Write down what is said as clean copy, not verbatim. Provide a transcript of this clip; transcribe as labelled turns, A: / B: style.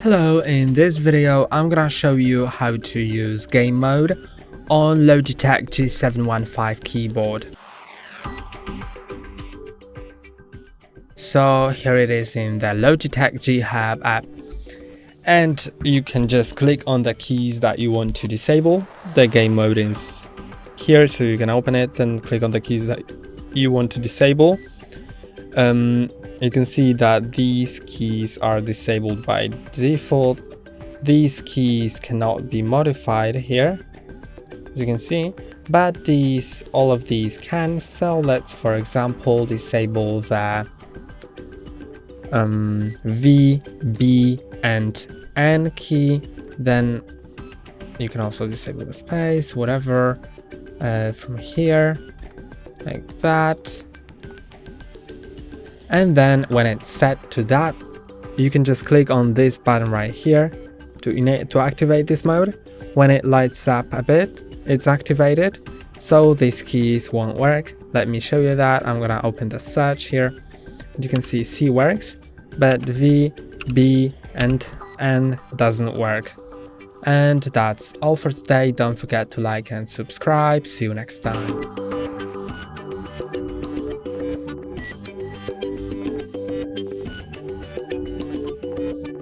A: Hello, in this video I'm gonna show you how to use game mode on Logitech G715 keyboard. So here it is in the Logitech G Hub app, and you can just click on the keys that you want to disable. The game mode is here, so you can open it and click on the keys that you want to disable. You can see that these keys are disabled by default. These keys cannot be modified here, as you can see, but all of these can. So let's, for example, disable the V, B, and N key. Then you can also disable the space, whatever, from here, like that. And then when it's set to that, you can just click on this button right here to activate this mode. When it lights up a bit, it's activated, so these keys won't work. Let me show you that. I'm gonna open the search here. You can see C works, but V, B, and N doesn't work. And that's all for today. Don't forget to like and subscribe. See you next time.